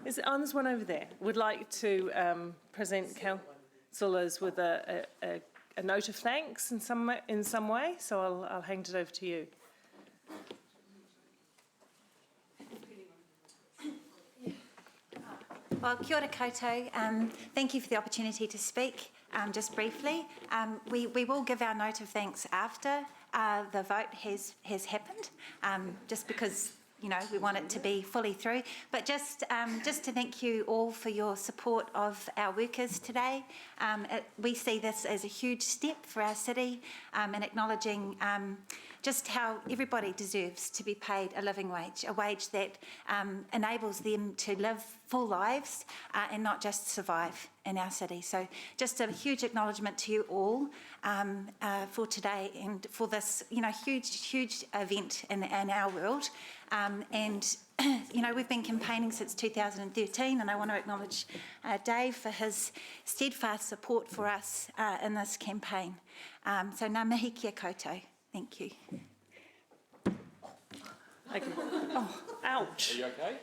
There's one over there. Would like to present councillors with a note of thanks in some way. So I'll hand it over to you. Well, kia ora koutou. Thank you for the opportunity to speak. Just briefly, we will give our note of thanks after the vote has happened, just because we want it to be fully through. But just to thank you all for your support of our workers today. We see this as a huge step for our city, and acknowledging just how everybody deserves to be paid a living wage, a wage that enables them to live full lives and not just survive in our city. So just a huge acknowledgement to you all for today and for this huge event in our world. We've been campaigning since 2013, and I want to acknowledge Dave for his steadfast support for us in this campaign. So ngā mihi kia koutou. Thank you. Okay. Oh, ouch. Are you okay?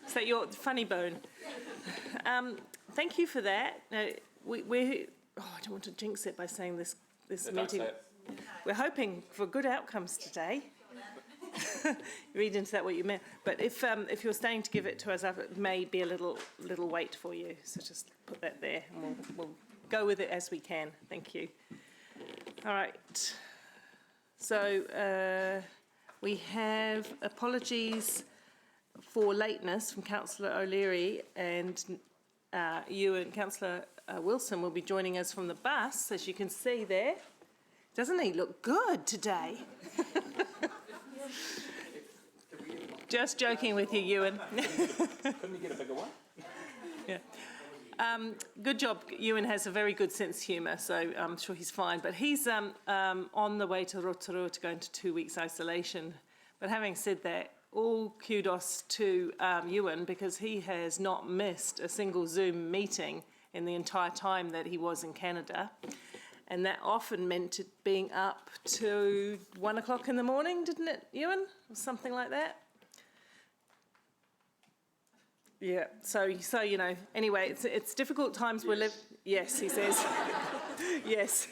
Is that your funny bone? Thank you for that. I don't want to jinx it by saying this meeting. We're hoping for good outcomes today. Read into that what you meant. But if you're staying to give it to us, it may be a little wait for you. So just put that there, and we'll go with it as we can. Thank you. All right. So we have apologies for lateness from Councillor O'Leary, and you and Councillor Wilson will be joining us from the bus, as you can see there. Doesn't he look good today? Just joking with you, Ewan. Couldn't we get a bigger one? Yeah. Good job. Ewan has a very good sense of humour, so I'm sure he's fine. But he's on the way to Rotorua to go into 2 weeks isolation. But having said that, all kudos to Ewan, because he has not missed a single Zoom meeting in the entire time that he was in Canada. And that often meant it being up to 1 o'clock in the morning, didn't it, Ewan? Or something like that? Yeah, so anyway, it's difficult times we live. Yes, he says. Yes,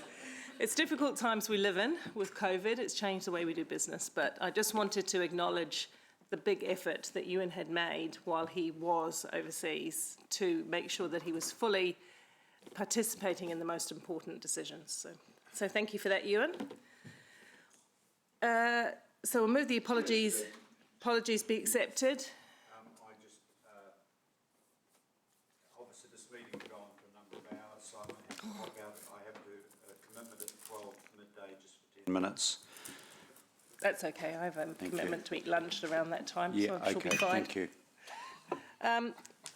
it's difficult times we live in with COVID. It's changed the way we do business. But I just wanted to acknowledge the big effort that Ewan had made while he was overseas to make sure that he was fully participating in the most important decisions. So thank you for that, Ewan. So we'll move the apologies. Apologies be accepted. Obviously this meeting will go on for a number of hours, so I have to log out. I have a commitment at 12 midday just for 10 minutes. That's okay. I have a commitment to eat lunch around that time, Yeah, so I shall okay, be fine. thank you.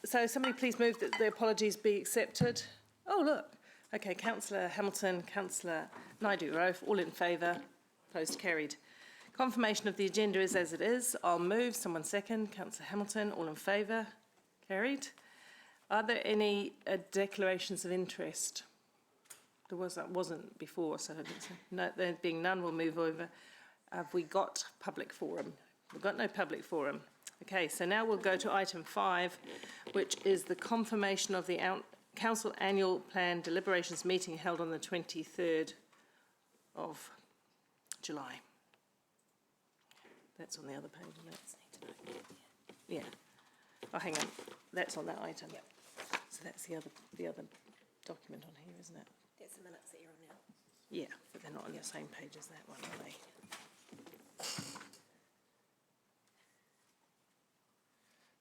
So somebody please move that the apologies be accepted. Oh, look. Okay, Councillor Hamilton, Councillor Naidu-Rofe, all in favour. Opposed, carried. Confirmation of the agenda is as it is. I'll move. Someone second. Councillor Hamilton, all in favour. Carried. Are there any declarations of interest? There wasn't before, so I didn't say. No, there being none, we'll move over. Have we got public forum? We've got no public forum. Okay, so now we'll go to item 5, which is the confirmation of the Council Annual Plan Deliberations meeting held on the 23rd of July. That's on the other page, isn't it? Yeah. Oh, hang on. That's on that item. Yep. So that's the other document on here, isn't it? That's the minutes that you're on now. Yeah, but they're not on the same page as that one, are they?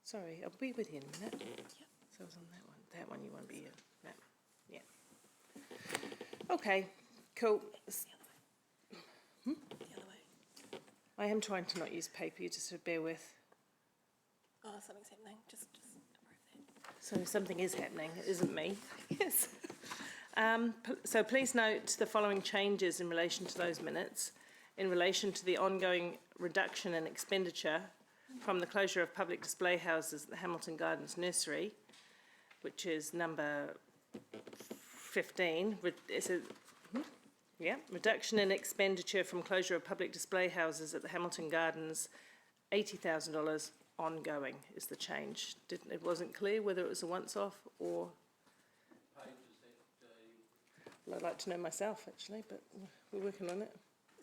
Sorry, I'll be with you in a minute. Yep. So I was on that one. That one you won't be in. That. Yeah. Okay, cool. The other way. I am trying to not use paper, you just sort of bear with. Oh, something's happening. Just approve that. So something is happening, it isn't me. Yes. So please note the following changes in relation to those minutes. In relation to the ongoing reduction in expenditure from the closure of public display houses at the Hamilton Gardens Nursery, which is number 15. Is it Yeah, reduction in expenditure from closure of public display houses at the Hamilton Gardens, $80,000 ongoing is the change. It wasn't clear whether it was a once-off or... Well, I'd like to know myself, actually, but we're working on it.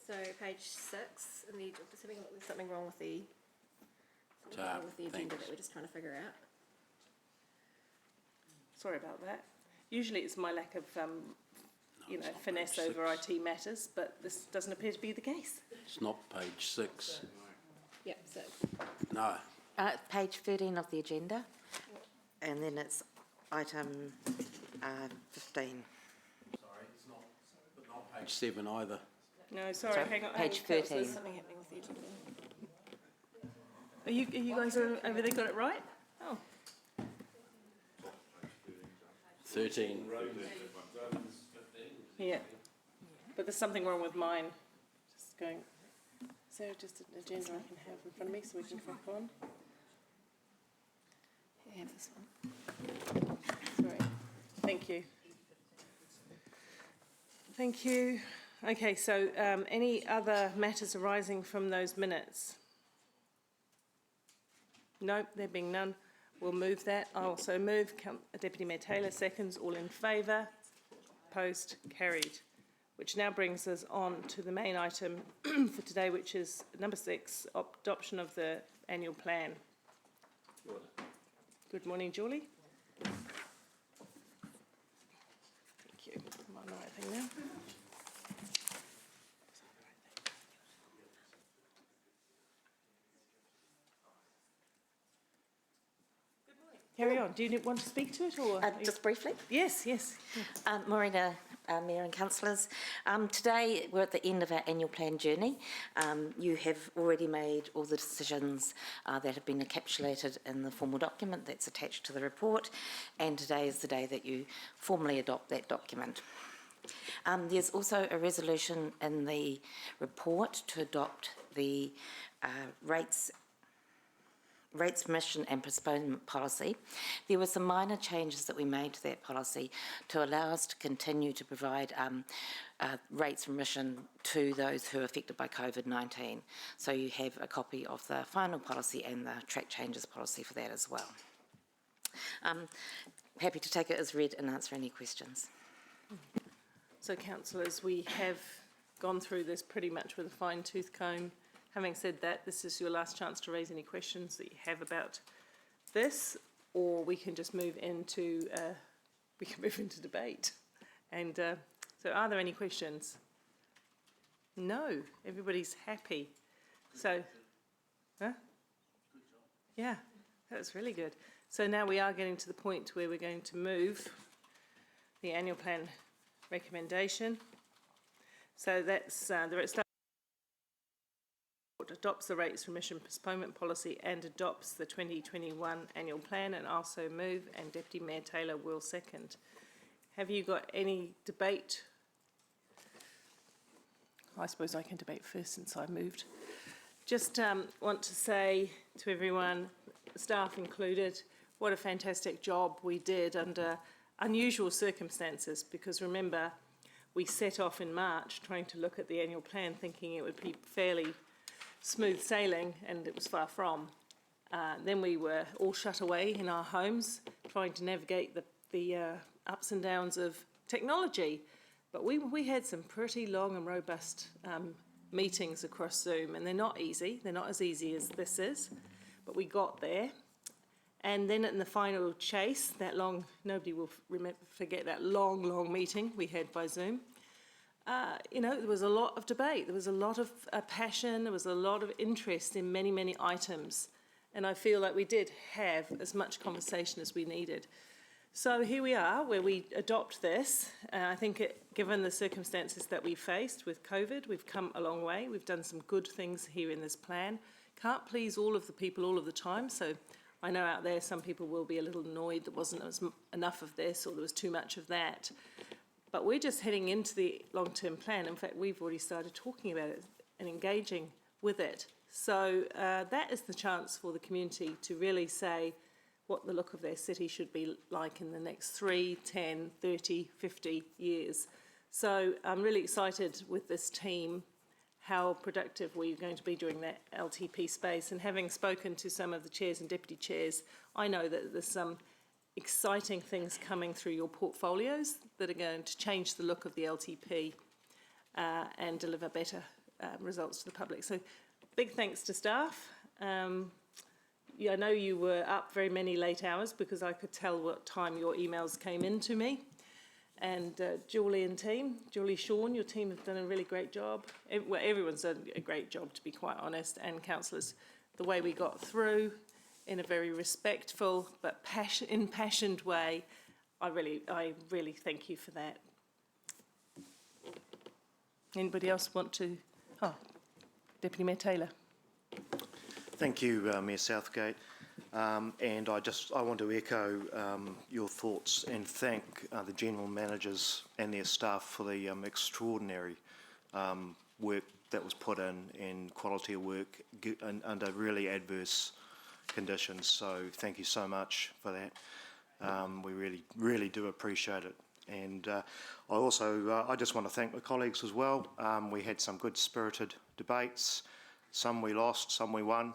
So page 6, in the, just having a look, there's something wrong with the, agenda thanks. that we're just trying to figure out. Sorry about that. Usually it's my lack of, it's not finesse page over 6. IT matters, but this doesn't appear to be the case. It's not page 6. Yep, so, No. Page 13 of the agenda, and then it's item 15. Sorry, it's not, but not page 7 either. No, sorry, Sorry, hang on. page hang on, 13. there's something happening with the agenda. Are you guys over there got it right? Oh, 13. yeah. But there's something wrong with mine. Just going, is there just an agenda I can have in front of me so we can crack on? Yeah, have this one. Sorry. Thank you. Thank you. Okay, so any other matters arising from those minutes? No, there being none, we'll move that. I also move. Deputy Mayor Taylor seconds. All in favour? Opposed? Carried. Which now brings us on to the main item for today, which is number 6, adoption of the annual plan. Good morning, Julie. Thank you. Am I on the right thing now? Carry on. Do you want to speak to it or? Just briefly, Yes, yes. Morena, Mayor and Councillors. Today we're at the end of our annual plan journey. You have already made all the decisions that have been encapsulated in the formal document that's attached to the report, and today is the day that you formally adopt that document. There's also a resolution in the report to adopt the rates remission and postponement policy. There were some minor changes that we made to that policy to allow us to continue to provide rates remission to those who are affected by COVID-19. So you have a copy of the final policy and the track changes policy for that as well. Happy to take it as read and answer any questions. So, councillors, we have gone through this pretty much with a fine-tooth comb. Having said that, this is your last chance to raise any questions that you have about this, or we can just move into debate. And so, are there any questions? No, everybody's happy. So, yeah, that's really good. So now we are getting to the point where we're going to move the annual plan recommendation. So that's the adopts the rates remission postponement policy and adopts the 2021 annual plan, and also move, and Deputy Mayor Taylor will second. Have you got any debate? I suppose I can debate first since I moved. Just want to say to everyone, staff included, what a fantastic job we did under unusual circumstances, because remember, we set off in March trying to look at the annual plan thinking it would be fairly smooth sailing, and it was far from. Then we were all shut away in our homes trying to navigate the ups and downs of technology. But we had some pretty long and robust meetings across Zoom, and they're not easy. They're not as easy as this is, but we got there. And then in the final chase, that long, nobody will forget that long meeting we had by Zoom. There was a lot of debate, there was a lot of passion, there was a lot of interest in many items. And I feel like we did have as much conversation as we needed. So here we are, where we adopt this. I think given the circumstances that we faced with COVID, we've come a long way. We've done some good things here in this plan. Can't please all of the people all of the time, so I know out there some people will be a little annoyed there wasn't enough of this or there was too much of that. But we're just heading into the long-term plan. In fact, we've already started talking about it and engaging with it. So that is the chance for the community to really say what the look of their city should be like in the next 3, 10, 30, 50 years. So I'm really excited with this team, how productive we're going to be during that LTP space. And having spoken to some of the chairs and deputy chairs, I know that there's some exciting things coming through your portfolios that are going to change the look of the LTP and deliver better results to the public. So big thanks to staff. Yeah, I know you were up very many late hours because I could tell what time your emails came in to me. And Julie and team, Julie, Sean, your team have done a really great job. Well, everyone's done a great job, to be quite honest, and councillors, the way we got through in a very respectful but impassioned way, I really thank you for that. Anybody else want to? Oh, Deputy Mayor Taylor. Thank you, Mayor Southgate. And I want to echo your thoughts and thank the general managers and their staff for the extraordinary work that was put in and quality of work under really adverse conditions. So thank you so much for that. We really do appreciate it. And I just want to thank my colleagues as well. We had some good spirited debates. Some we lost, some we won.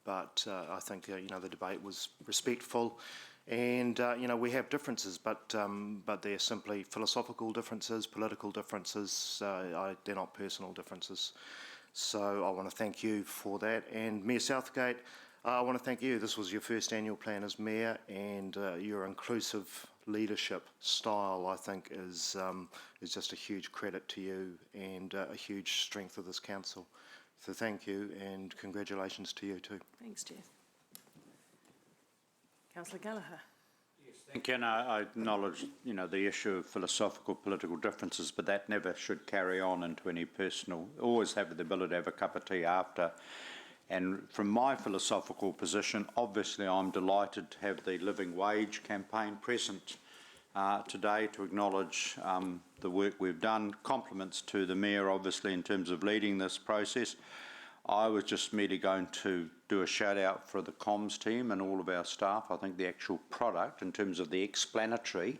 But I think the debate was respectful, and we have differences, but they're simply philosophical differences, political differences. They're not personal differences. So I want to thank you for that. And Mayor Southgate, I want to thank you. This was your first annual plan as mayor, and your inclusive leadership style, I think, is just a huge credit to you and a huge strength of this council. So thank you, and congratulations to you too. Thanks, Jeff. Councillor Gallagher. Yes, thank you. And I acknowledge, the issue of philosophical political differences, but that never should carry on into any personal. Always have the ability to have a cup of tea after. And from my philosophical position, obviously I'm delighted to have the Living Wage campaign present today to acknowledge the work we've done. Compliments to the Mayor, obviously, in terms of leading this process. I was just merely going to do a shout out for the comms team and all of our staff. I think the actual product, in terms of the explanatory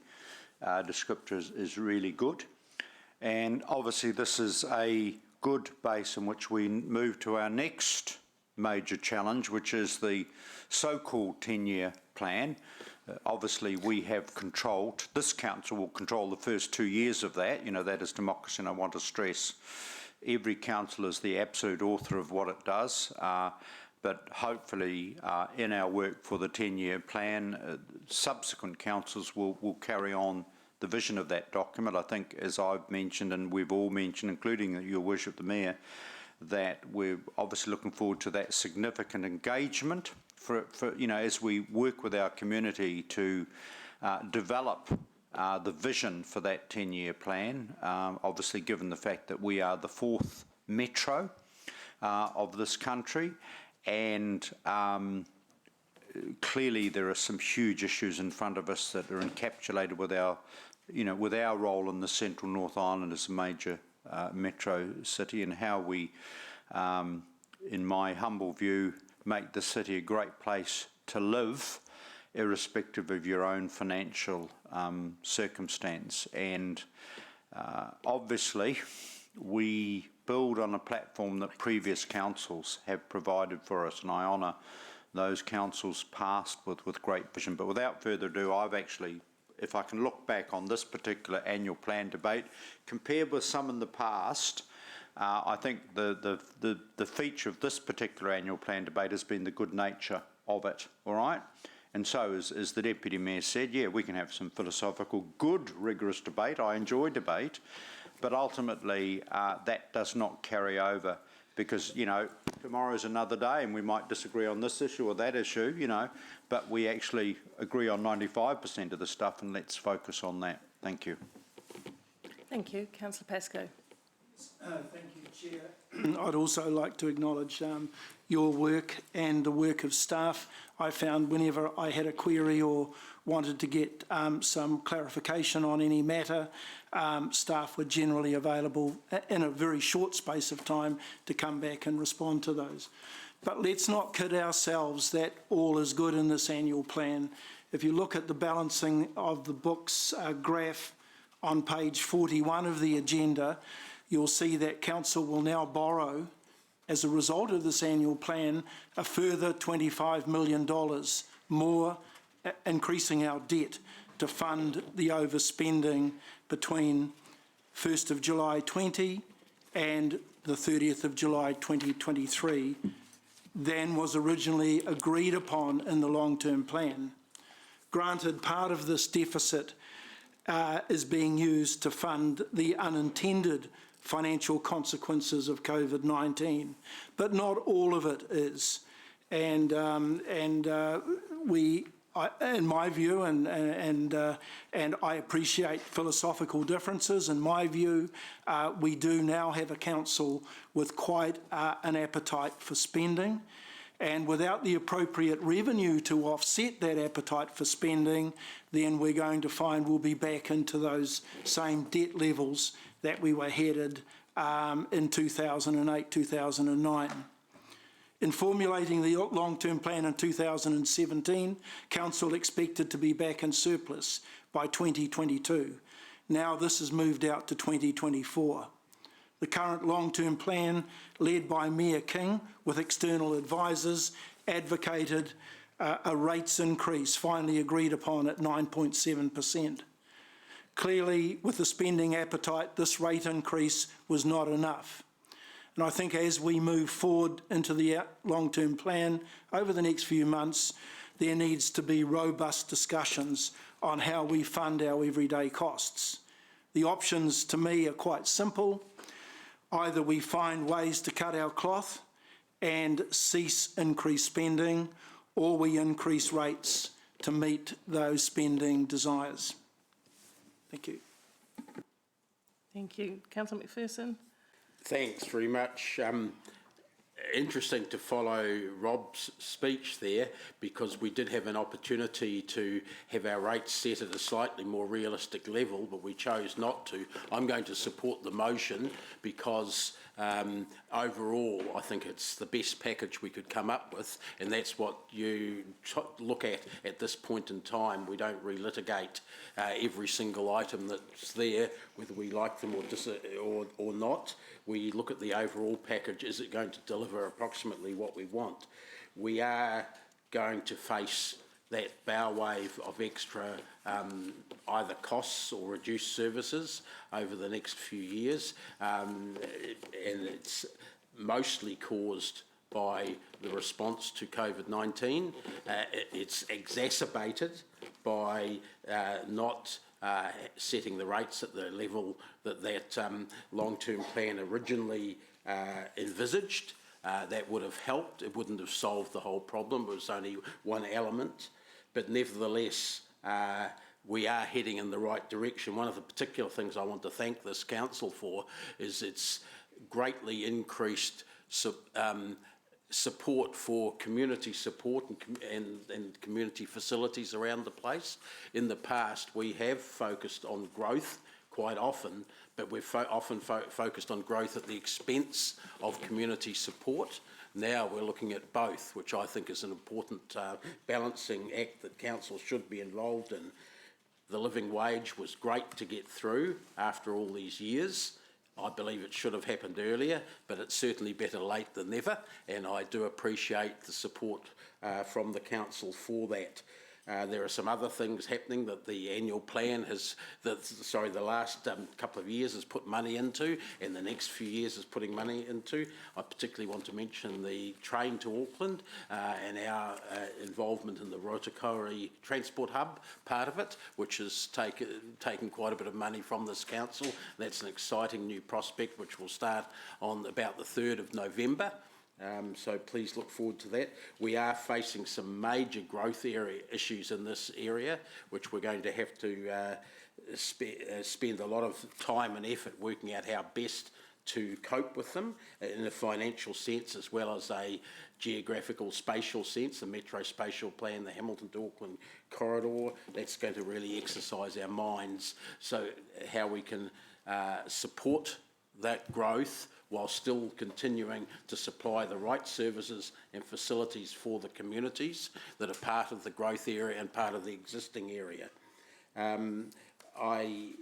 descriptor, is really good. And obviously this is a good base in which we move to our next major challenge, which is the so-called 10-year plan. Obviously, we have controlled, this council will control the first 2 years of that. That is democracy, and I want to stress every council is the absolute author of what it does. But hopefully, in our work for the 10-year plan, subsequent councils will carry on the vision of that document. I think, as I've mentioned, and we've all mentioned, including Your Worship the Mayor, that we're obviously looking forward to that significant engagement for as we work with our community to develop the vision for that 10-year plan, obviously given the fact that we are the 4th metro of this country, and clearly there are some huge issues in front of us that are encapsulated with our role in the Central North Island as a major metro city, and how we, in my humble view, make the city a great place to live, irrespective of your own financial circumstance. And obviously, we build on a platform that previous councils have provided for us, and I honour those councils past with great vision. But without further ado, I've actually, if I can look back on this particular annual plan debate, compared with some in the past, I think the feature of this particular annual plan debate has been the good nature of it, all right? And so, as the Deputy Mayor said, yeah, we can have some philosophical, good, rigorous debate. I enjoy debate, but ultimately that does not carry over, because, tomorrow's another day and we might disagree on this issue or that issue, but we actually agree on 95% of the stuff, and let's focus on that. Thank you. Thank you. Councillor Pascoe. Thank you, Chair. I'd also like to acknowledge your work and the work of staff. I found whenever I had a query or wanted to get some clarification on any matter, staff were generally available in a very short space of time to come back and respond to those. But let's not kid ourselves that all is good in this annual plan. If you look at the balancing of the books graph on page 41 of the agenda, you'll see that council will now borrow, as a result of this annual plan, a further $25 million more, increasing our debt to fund the overspending between 1st of July 20 and the 30th of July 2023 than was originally agreed upon in the long-term plan. Granted, part of this deficit is being used to fund the unintended financial consequences of COVID-19, but not all of it is. And in my view, and I appreciate philosophical differences, in my view, we do now have a council with quite an appetite for spending, and without the appropriate revenue to offset that appetite for spending, then we're going to find we'll be back into those same debt levels that we were headed in 2008, 2009. In formulating the long-term plan in 2017, Council expected to be back in surplus by 2022. Now this has moved out to 2024. The current long-term plan, led by Mayor King with external advisors, advocated a rates increase finally agreed upon at 9.7%. Clearly, with the spending appetite, this rate increase was not enough. And I think as we move forward into the long-term plan over the next few months, there needs to be robust discussions on how we fund our everyday costs. The options to me are quite simple. Either we find ways to cut our cloth and cease increased spending, or we increase rates to meet those spending desires. Thank you. Thank you. Councillor McPherson. Thanks very much. Interesting to follow Rob's speech there, because we did have an opportunity to have our rates set at a slightly more realistic level, but we chose not to. I'm going to support the motion because overall I think it's the best package we could come up with, and that's what you look at this point in time. We don't relitigate every single item that's there, whether we like them or not. We look at the overall package. Is it going to deliver approximately what we want? We are going to face that bow wave of extra either costs or reduced services over the next few years, and it's mostly caused by the response to COVID-19. It's exacerbated by not setting the rates at the level that long-term plan originally envisaged. That would have helped. It wouldn't have solved the whole problem. It was only one element. But nevertheless, we are heading in the right direction. One of the particular things I want to thank this council for is its greatly increased support for community support and community facilities around the place. In the past, we have focused on growth quite often, but we've often focused on growth at the expense of community support. Now we're looking at both, which I think is an important balancing act that council should be involved in. The living wage was great to get through after all these years. I believe it should have happened earlier, but it's certainly better late than never, and I do appreciate the support from the council for that. There are some other things happening that the annual plan the last couple of years has put money into, and the next few years is putting money into. I particularly want to mention the train to Auckland and our involvement in the Rotorua Transport Hub part of it, which has taken quite a bit of money from this council. That's an exciting new prospect which will start on about the 3rd of November. So please look forward to that. We are facing some major growth issues in this area, which we're going to have to spend a lot of time and effort working out how best to cope with them in a financial sense as well as a geographical spatial sense. The Metro Spatial Plan, the Hamilton to Auckland corridor, that's going to really exercise our minds. So how we can support that growth while still continuing to supply the right services and facilities for the communities that are part of the growth area and part of the existing area. I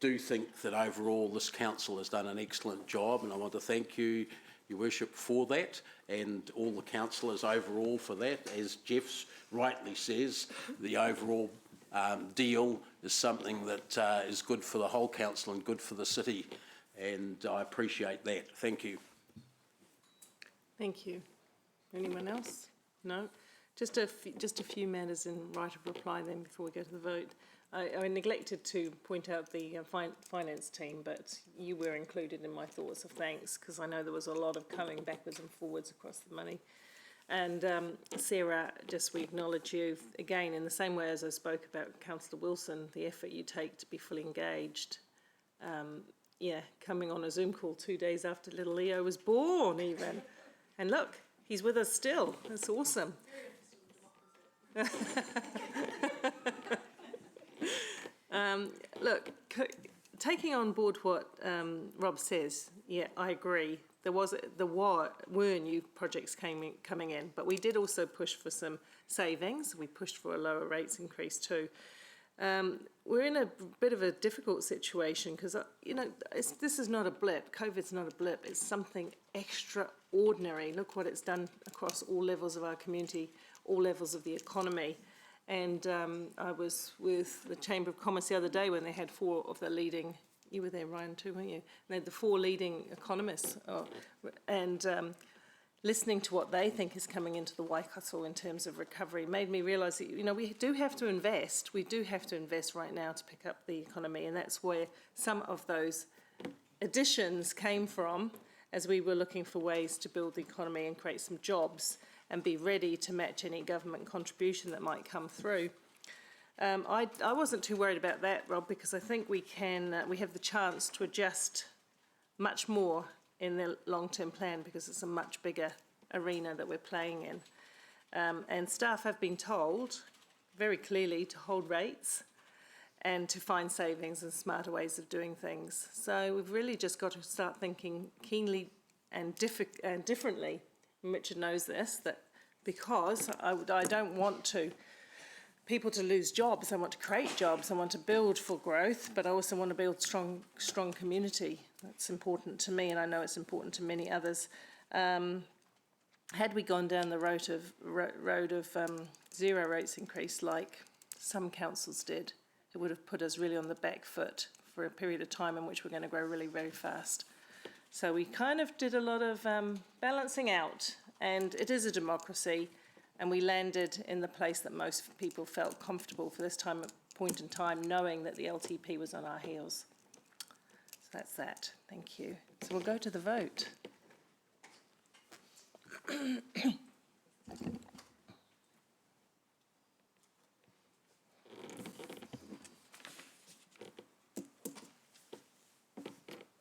do think that overall this council has done an excellent job, and I want to thank you, Your Worship, for that, and all the councillors overall for that. As Jeff rightly says, the overall deal is something that is good for the whole council and good for the city, and I appreciate that. Thank you. Thank you. Anyone else? No? Just a few matters in right of reply then before we go to the vote. I neglected to point out the finance team, but you were included in my thoughts of thanks because I know there was a lot of coming backwards and forwards across the money. And Sarah, we acknowledge you again in the same way as I spoke about Councillor Wilson, the effort you take to be fully engaged. Coming on a Zoom call 2 days after little Leo was born even. And look, he's with us still. That's awesome. Look, taking on board what Rob says, yeah, I agree. There were new projects coming in, but we did also push for some savings. We pushed for a lower rates increase too. We're in a bit of a difficult situation because, this is not a blip. COVID's not a blip. It's something extraordinary. Look what it's done across all levels of our community, all levels of the economy. And I was with the Chamber of Commerce the other day when they had 4 of the leading, you were there, Ryan, too, weren't you? They had the 4 leading economists listening to what they think is coming into the Waikato in terms of recovery made me realise that, we do have to invest. We do have to invest right now to pick up the economy, and that's where some of those additions came from as we were looking for ways to build the economy and create some jobs and be ready to match any government contribution that might come through. I wasn't too worried about that, Rob, because I think we have the chance to adjust much more in the long-term plan because it's a much bigger arena that we're playing in. And staff have been told very clearly to hold rates and to find savings and smarter ways of doing things. So we've really just got to start thinking keenly and differently. And Richard knows this, that because I don't want people to lose jobs. I want to create jobs. I want to build for growth, but I also want to build strong community. That's important to me, and I know it's important to many others. Had we gone down the road of zero rates increase like some councils did, it would have put us really on the back foot for a period of time in which we're going to grow really very fast. So we kind of did a lot of balancing out, and it is a democracy, and we landed in the place that most people felt comfortable for this point in time, knowing that the LTP was on our heels. So that's that. Thank you. So we'll go to the vote.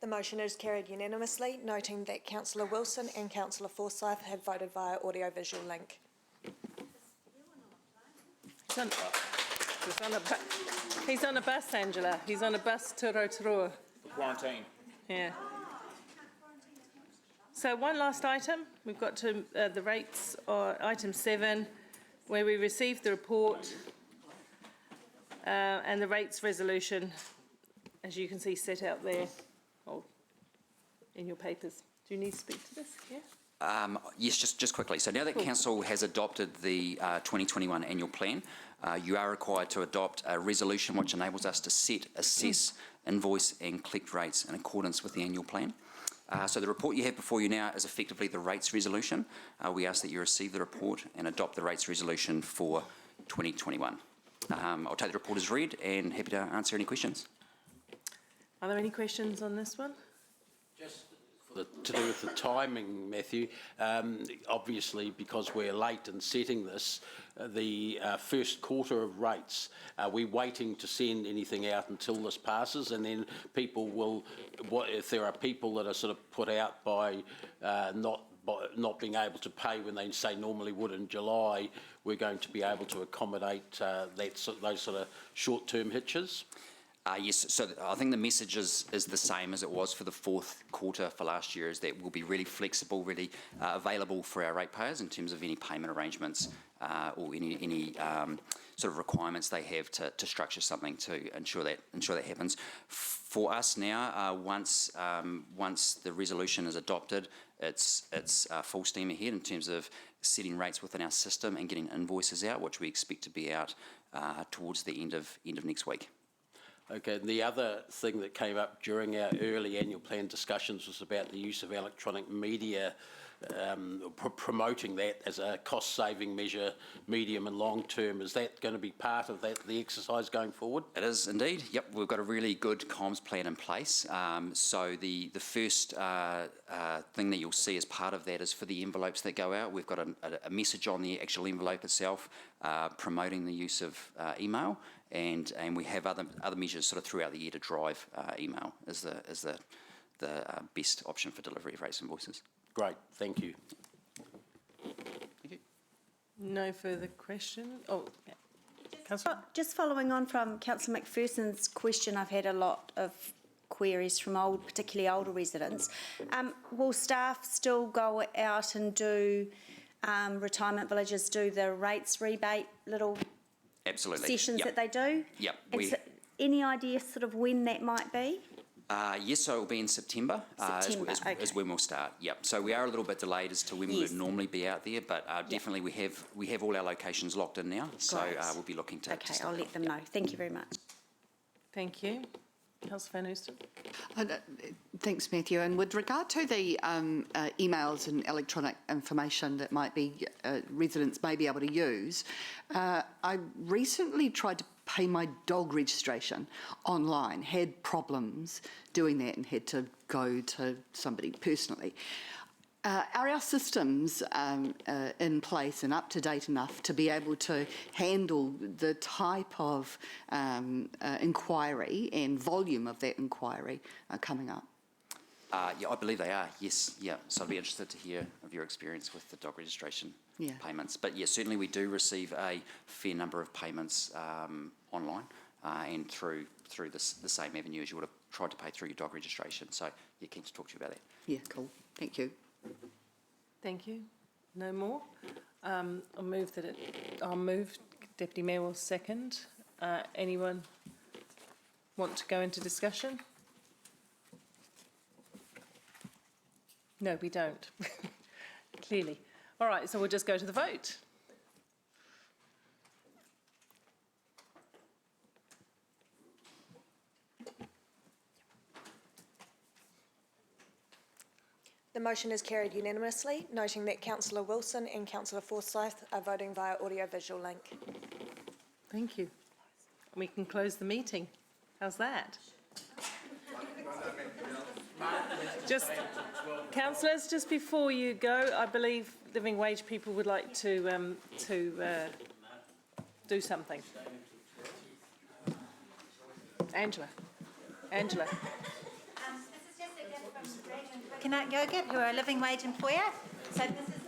The motion is carried unanimously, noting that Councillor Wilson and Councillor Forsyth have voted via audiovisual link. He's on a bus, Angela. He's on a bus to Rotorua. Quarantine. Yeah. So one last item. We've got to the rates, item 7, where we received the report and the rates resolution, as you can see set out there in your papers. Do you need to speak to this? Yeah. Yes, just quickly. So now that Council has adopted the 2021 annual plan, you are required to adopt a resolution which enables us to set, assess, invoice and collect rates in accordance with the annual plan. So the report you have before you now is effectively the rates resolution. We ask that you receive the report and adopt the rates resolution for 2021. I'll take the report as read and happy to answer any questions. Are there any questions on this one? Just to do with the timing, Matthew, obviously because we're late in setting this, the first quarter of rates, we're waiting to send anything out until this passes, and then people will, if there are people that are sort of put out by not being able to pay when they say normally would in July, we're going to be able to accommodate those sort of short-term hitches. Yes, so I think the message is the same as it was for the fourth quarter for last year, is that we'll be really flexible, really available for our ratepayers in terms of any payment arrangements or any sort of requirements they have to structure something to ensure that happens. For us now, once the resolution is adopted, it's full steam ahead in terms of setting rates within our system and getting invoices out, which we expect to be out towards the end of next week. Okay, and the other thing that came up during our early annual plan discussions was about the use of electronic media, promoting that as a cost-saving measure, medium and long term. Is that going to be part of the exercise going forward? It is indeed. Yep, we've got a really good comms plan in place. So the first thing that you'll see as part of that is for the envelopes that go out, we've got a message on the actual envelope itself promoting the use of email, and we have other measures sort of throughout the year to drive email as the best option for delivery of rates invoices. Great, thank you. No further question? Oh, yeah. Councillor? Just following on from Councillor McPherson's question, I've had a lot of queries from particularly older residents. Will staff still go out and do retirement villages, do the rates rebate little Absolutely. sessions Yep. that they do? Yep. So any idea sort of when that might be? Yes, so it will be in September, is when we'll start. Yep. So we are a little bit delayed as to when we would normally be out there, but definitely we have all our locations locked in now. So we'll be looking to. Okay, I'll let them know. Thank you very much. Thank you. Councillor Van Oosten? Thanks, Matthew. And with regard to the emails and electronic information that might be residents may be able to use, I recently tried to pay my dog registration online, had problems doing that and had to go to somebody personally. Are our systems in place and up to date enough to be able to handle the type of inquiry and volume of that inquiry coming up? Yeah, I believe they are, yes. Yeah. So I'd be interested to hear of your experience with the dog registration payments. But yes, certainly we do receive a fair number of payments online and through the same avenue as you would have tried to pay through your dog registration. So yeah, keen to talk to you about that. Yeah, cool. Thank you. Thank you. No more? I'll move. Deputy Mayor will second. Anyone want to go into discussion? No, we don't. Clearly. All right, so we'll just go to the vote. The motion is carried unanimously, noting that Councillor Wilson and Councillor Forsyth are voting via audio-visual link. Thank you. We can close the meeting. How's that? Councillors, just before you go, I believe living wage people would like to do something. Angela. Can I go get who are a living wage employer? So this is